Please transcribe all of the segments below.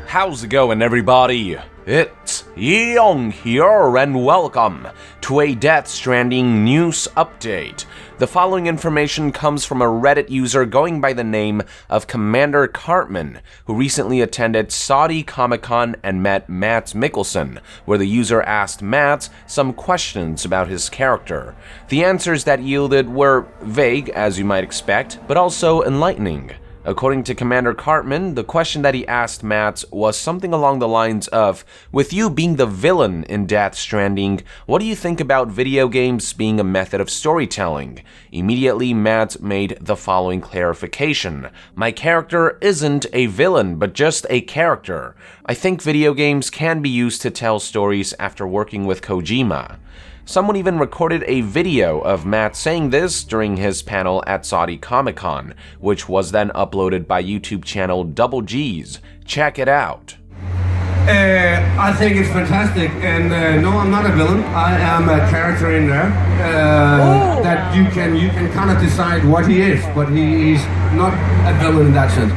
How's it going, everybody? It's Young here, and welcome to a Death Stranding news update. The following information comes from a Reddit user going by the name of Commander Cartman, who recently attended Saudi Comic-Con and met Mads Mikkelsen, where the user asked Mads some questions about his character. The answers that yielded were vague, as you might expect, but also enlightening. According to Commander Cartman, the question that he asked Mads was something along the lines of, with you being the villain in Death Stranding, what do you think about video games being a method of storytelling? Immediately, Mads made the following clarification. My character isn't a villain, but just a character. I think video games can be used to tell stories after working with Kojima. Someone even recorded a video of Matt saying this during his panel at Saudi Comic-Con, which was then uploaded by YouTube channel Double G's. Check it out. I think it's fantastic, and no, I'm not a villain. I am a character in there that you can kind of decide what he is, but he's not a villain in that sense.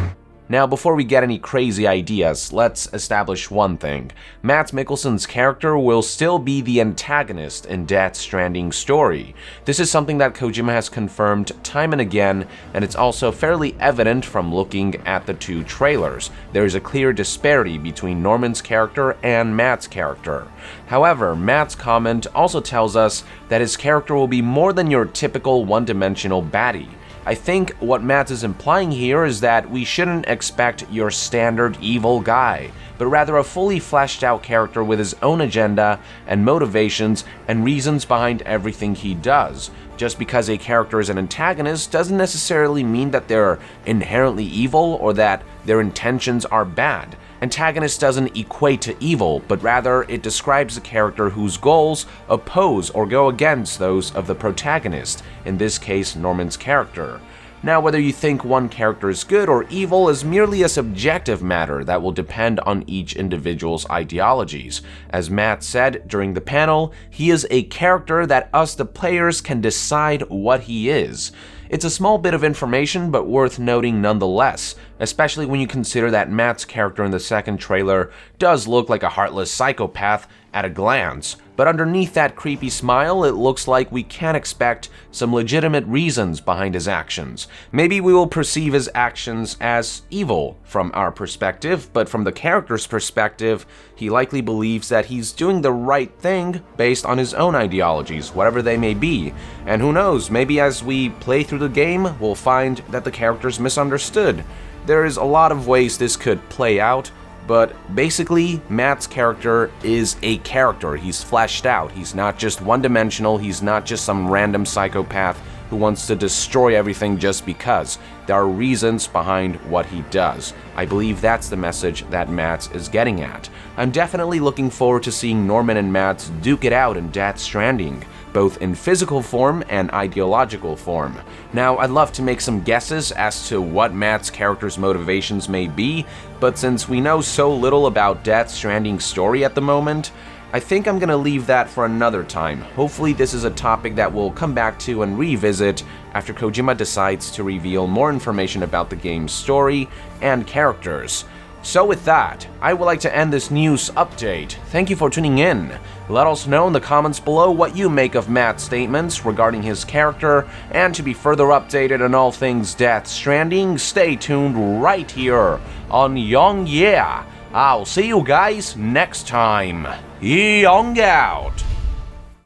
Now, before we get any crazy ideas, let's establish one thing. Mads Mikkelsen's character will still be the antagonist in Death Stranding's story. This is something that Kojima has confirmed time and again, and it's also fairly evident from looking at the two trailers. There is a clear disparity between Norman's character and Mads' character. However, Mads' comment also tells us that his character will be more than your typical one-dimensional baddie. I think what Mads is implying here is that we shouldn't expect your standard evil guy, but rather a fully fleshed out character with his own agenda and motivations and reasons behind everything he does. Just because a character is an antagonist doesn't necessarily mean that they're inherently evil or that their intentions are bad. Antagonist doesn't equate to evil, but rather it describes a character whose goals oppose or go against those of the protagonist, in this case Norman's character. Now, whether you think one character is good or evil is merely a subjective matter that will depend on each individual's ideologies. As Matt said during the panel, he is a character that us the players can decide what he is. It's a small bit of information, but worth noting nonetheless, especially when you consider that Matt's character in the second trailer does look like a heartless psychopath at a glance. But underneath that creepy smile, it looks like we can expect some legitimate reasons behind his actions. Maybe we will perceive his actions as evil from our perspective, but from the character's perspective, he likely believes that he's doing the right thing based on his own ideologies, whatever they may be. And who knows, maybe as we play through the game, we'll find that the character's misunderstood. There's a lot of ways this could play out, but basically, Matt's character is a character. He's fleshed out. He's not just one-dimensional. He's not just some random psychopath who wants to destroy everything just because. There are reasons behind what he does. I believe that's the message that Mads is getting at. I'm definitely looking forward to seeing Norman and Mads duke it out in Death Stranding, both in physical form and ideological form. Now, I'd love to make some guesses as to what Matt's character's motivations may be, but since we know so little about Death Stranding's story at the moment, I think I'm gonna leave that for another time. Hopefully this is a topic that we'll come back to and revisit after Kojima decides to reveal more information about the game's story and characters. So with that, I would like to end this news update. Thank you for tuning in. Let us know in the comments below what you make of Matt's statements regarding his character, and to be further updated on all things Death Stranding, stay tuned right here on Young Yeah. I'll see you guys next time. Young out!